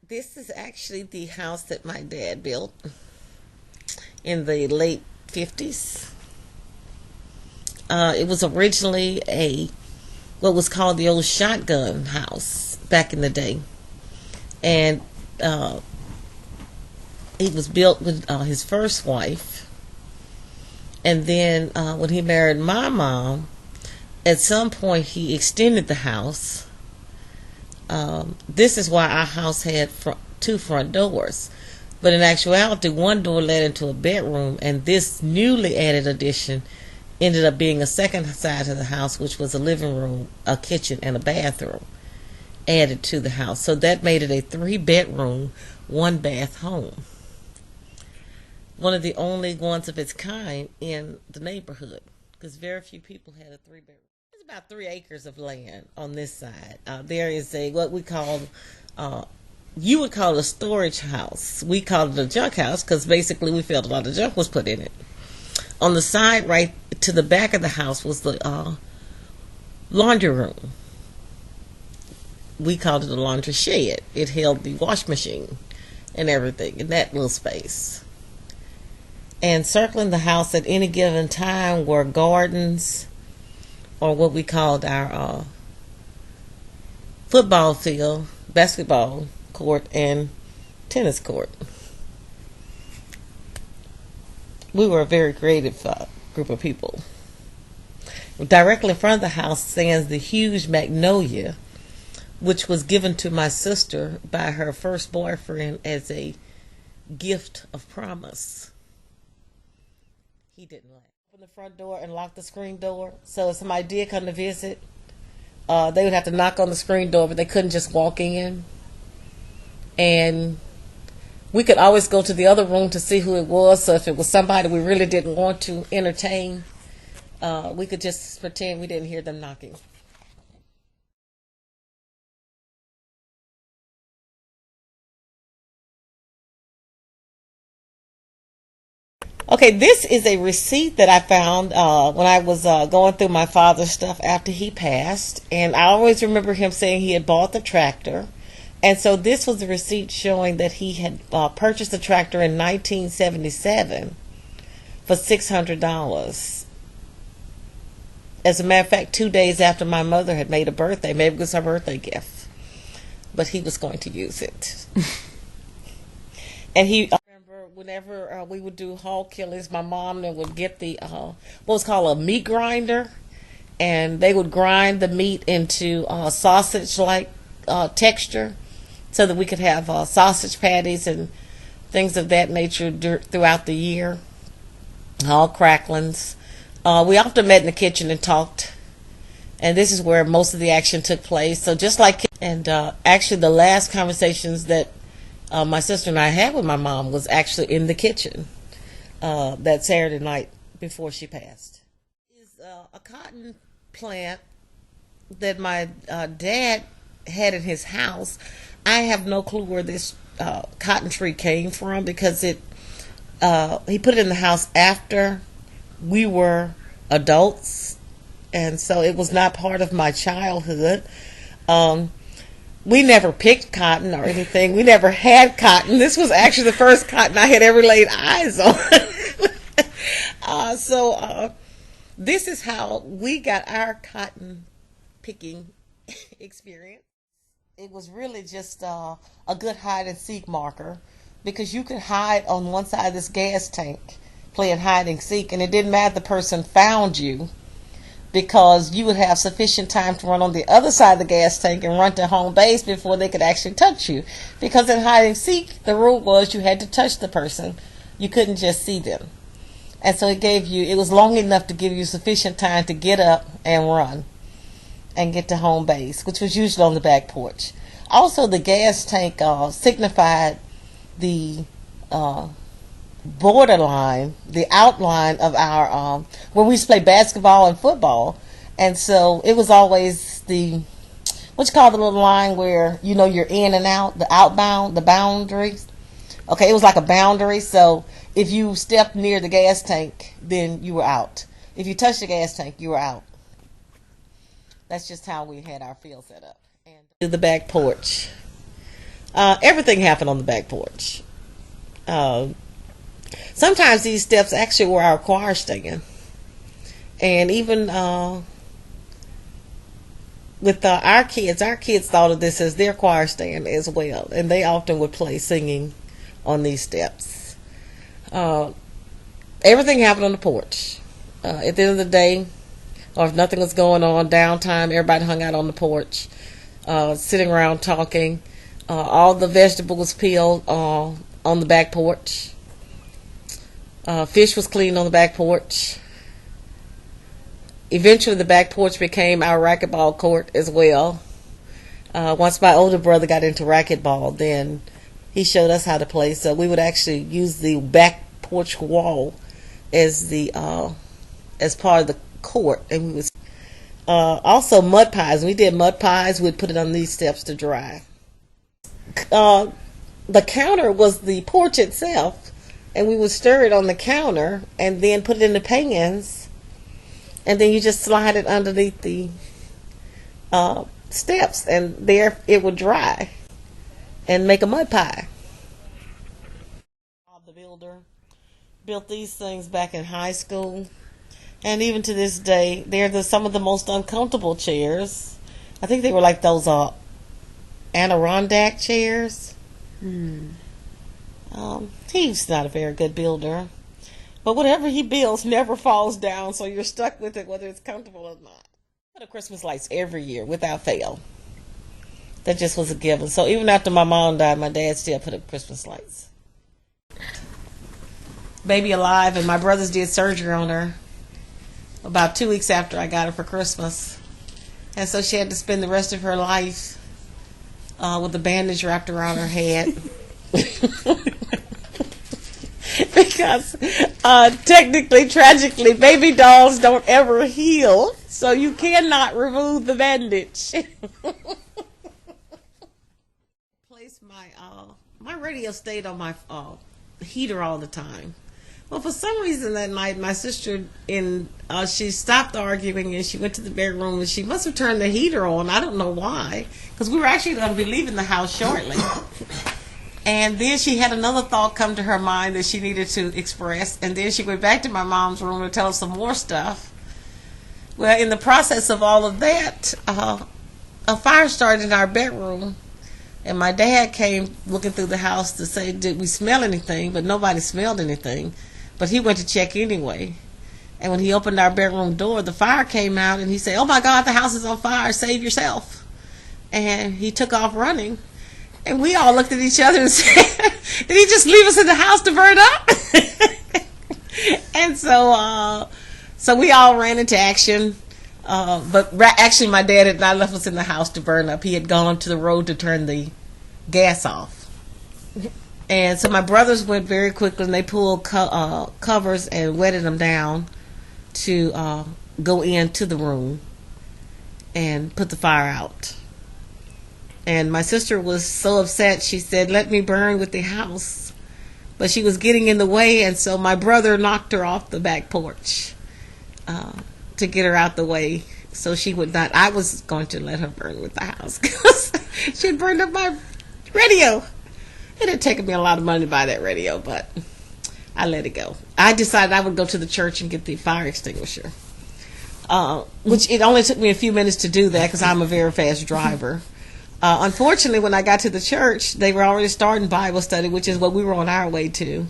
This is actually the house that my dad built in the late 50s. It was originally a what was called the old shotgun house back in the day, and uh, he was built with his first wife, and then when he married my mom, at some point he extended the house. This is why our house had two front doors. But in actuality, one door led into a bedroom, and this newly added addition ended up being a second side to the house, which was a living room, a kitchen, and a bathroom added to the house. So that made it a three-bedroom, one-bath home. One of the only ones of its kind in the neighborhood, because very few people had a three-bedroom. There's about 3 acres of land on this side. There is a what we call you would call it a storage house. We call it a junk house because basically we felt a lot of junk was put in it. On the side right to the back of the house was the laundry room. We called it a laundry shed. It held the wash machine and everything in that little space. And circling the house at any given time were gardens, or what we called our football field, basketball court, and tennis court. We were a very creative group of people. Directly in front of the house stands the huge magnolia, which was given to my sister by her first boyfriend as a gift of promise. He didn't like open the front door and lock the screen door. So if somebody did come to visit, they would have to knock on the screen door, but they couldn't just walk in. And we could always go to the other room to see who it was. So if it was somebody we really didn't want to entertain, we could just pretend we didn't hear them knocking. Okay, this is a receipt that I found when I was going through my father's stuff after he passed. And I always remember him saying he had bought the tractor. And so this was the receipt showing that he had purchased the tractor in 1977 for $600. As a matter of fact, 2 days after my mother had made a birthday, maybe it was her birthday gift, but he was going to use it. And I remember whenever we would do hog killings, my mom then would get the what was called a meat grinder, and they would grind the meat into sausage-like texture, so that we could have sausage patties and things of that nature throughout the year. Hog cracklings. We often met in the kitchen and talked, and this is where most of the action took place. So just like, and actually the last conversations that my sister and I had with my mom was actually in the kitchen that Saturday night before she passed. Is a cotton plant that my dad had in his house. I have no clue where this cotton tree came from because he put it in the house after we were adults, and so it was not part of my childhood. We never picked cotton or anything. We never had cotton. This was actually the first cotton I had ever laid eyes on. So this is how we got our cotton picking experience. It was really just a good hide and seek marker, because you could hide on one side of this gas tank playing hide and seek, and it didn't matter if the person found you, because you would have sufficient time to run on the other side of the gas tank and run to home base before they could actually touch you. Because in hide and seek, the rule was you had to touch the person. You couldn't just see them. And so it was long enough to give you sufficient time to get up and run and get to home base, which was usually on the back porch. Also, the gas tank signified the borderline, the outline of our where we used to play basketball and football, and so it was always what you call the little line where you're in and out, the outbound, the boundaries. Okay, it was like a boundary. So if you stepped near the gas tank, then you were out. If you touched the gas tank, you were out. That's just how we had our field set up. And to the back porch. Everything happened on the back porch. Sometimes these steps actually were our choir stand. And even with our kids thought of this as their choir stand as well. And they often would play singing on these steps. Everything happened on the porch. At the end of the day, or if nothing was going on, downtime, everybody hung out on the porch, sitting around talking. All the vegetables peeled on the back porch. Fish was cleaned on the back porch. Eventually, the back porch became our racquetball court as well. Once my older brother got into racquetball, then he showed us how to play. So we would actually use the back porch wall as as part of the court, and we was also mud pies. When we did mud pies, we'd put it on these steps to dry. The counter was the porch itself, and we would stir it on the counter and then put it in the pans, and then you just slide it underneath the steps, and there it would dry and make a mud pie. The builder built these things back in high school, and even to this day, they're some of the most uncomfortable chairs. I think they were like those Adirondack chairs. He's not a very good builder, but whatever he builds never falls down, so you're stuck with it whether it's comfortable or not. I put up Christmas lights every year without fail. That just was a given. So even after my mom died, my dad still put up Christmas lights. Baby alive, and my brothers did surgery on her about 2 weeks after I got her for Christmas, and so she had to spend the rest of her life with a bandage wrapped around her head. Because technically, tragically, baby dolls don't ever heal, so you cannot remove the bandage. Place my radio stayed on my heater all the time. Well, for some reason that night, my sister she stopped arguing and she went to the bedroom and she must have turned the heater on. I don't know why, because we were actually going to be leaving the house shortly. And then she had another thought come to her mind that she needed to express, and then she went back to my mom's room to tell us some more stuff. Well, in the process of all of that, a fire started in our bedroom, and my dad came looking through the house to say, did we smell anything? But nobody smelled anything. But he went to check anyway. And when he opened our bedroom door, the fire came out, and he said, oh my God, the house is on fire, save yourself. And he took off running. And we all looked at each other and said, did he just leave us in the house to burn up? And so we all ran into action. But actually, my dad had not left us in the house to burn up. He had gone to the road to turn the gas off. And so my brothers went very quickly, and they pulled covers and wetted them down to go into the room and put the fire out. And my sister was so upset, she said, let me burn with the house. But she was getting in the way, and so my brother knocked her off the back porch to get her out the way so she would not. I was going to let her burn with the house because she had burned up my radio. It had taken me a lot of money to buy that radio, but I let it go. I decided I would go to the church and get the fire extinguisher, which it only took me a few minutes to do that because I'm a very fast driver. Unfortunately, when I got to the church, they were already starting Bible study, which is what we were on our way to.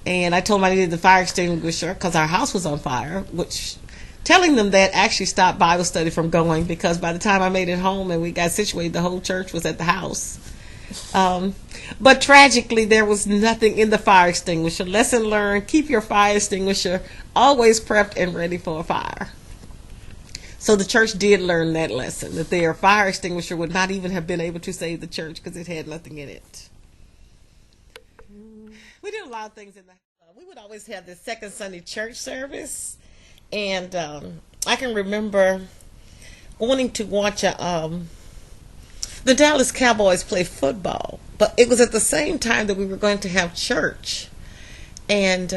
And I told them I needed the fire extinguisher because our house was on fire, which telling them that actually stopped Bible study from going, because by the time I made it home and we got situated, the whole church was at the house. But tragically, there was nothing in the fire extinguisher. Lesson learned, keep your fire extinguisher always prepped and ready for a fire. So the church did learn that lesson, that their fire extinguisher would not even have been able to save the church because it had nothing in it. We did a lot of things in the we would always have the second Sunday church service, and I can remember wanting to watch the Dallas Cowboys play football, but it was at the same time that we were going to have church, and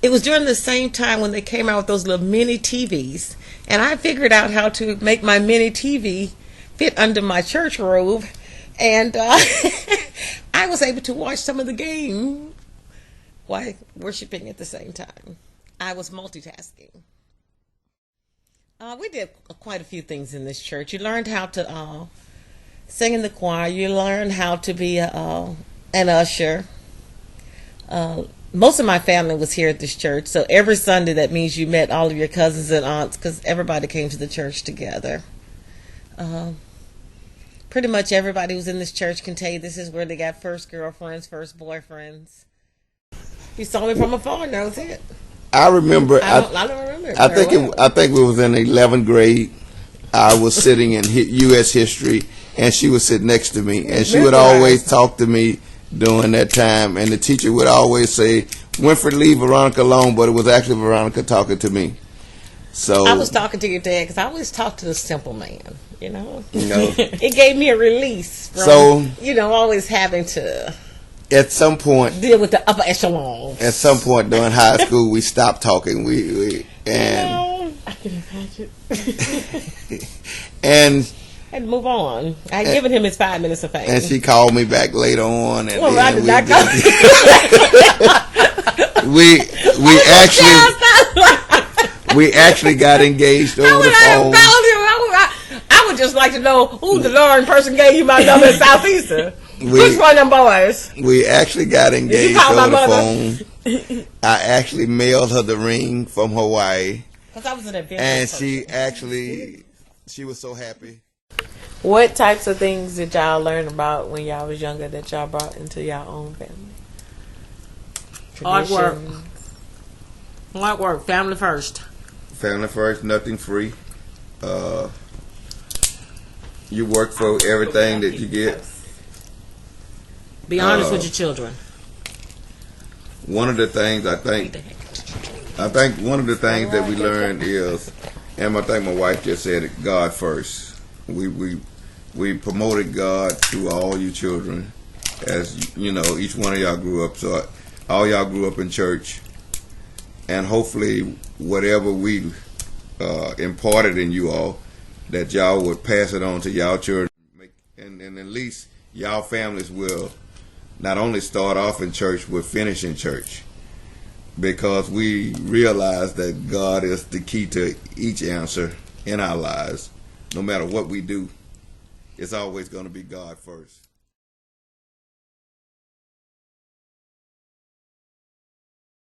it was during the same time when they came out with those little mini TVs, and I figured out how to make my mini TV fit under my church robe And I was able to watch some of the game while worshiping at the same time. I was multitasking. We did quite a few things in this church. You learned how to sing in the choir. You learned how to be an usher. Most of my family was here at this church, so every Sunday that means you met all of your cousins and aunts because everybody came to the church together. Pretty much everybody who's in this church can tell you this is where they got first girlfriends, first boyfriends. You saw me from afar, knows it. I remember. I don't remember. I think we was in the 11th grade. I was sitting in U.S. history, and she was sitting next to me, and she would always talk to me during that time, and the teacher would always say, "Winfred, leave Veronica alone," but it was actually Veronica talking to me. So I was talking to your dad because I always talked to the simple man. It gave me a release from always having to. At some point, deal with the upper echelons. At some point during high school, we stopped talking. I can imagine. and move on. I had given him his 5 minutes of fame. And she called me back later on. And I did not we actually got engaged over the phone. I would just like to know who the Lauren person gave you my number in Southeastern. Which one of them boys? We actually got engaged over the phone. I actually mailed her the ring from Hawaii. Because I was an adventurous person. She was so happy. What types of things did y'all learn about when y'all was younger that y'all brought into y'all own family? Hard work. Family first. Family first. Nothing free. You work for everything that you get. Be honest with your children. One of the things I think one of the things that we learned is, and I think my wife just said it, God first. We promoted God to all you children, as you know, each one of y'all grew up. So all y'all grew up in church, and hopefully whatever we imparted in you all, that y'all would pass it on to y'all children, and at least y'all families will not only start off in church, but finish in church, because we realize that God is the key to each answer in our lives. No matter what we do, it's always going to be God first.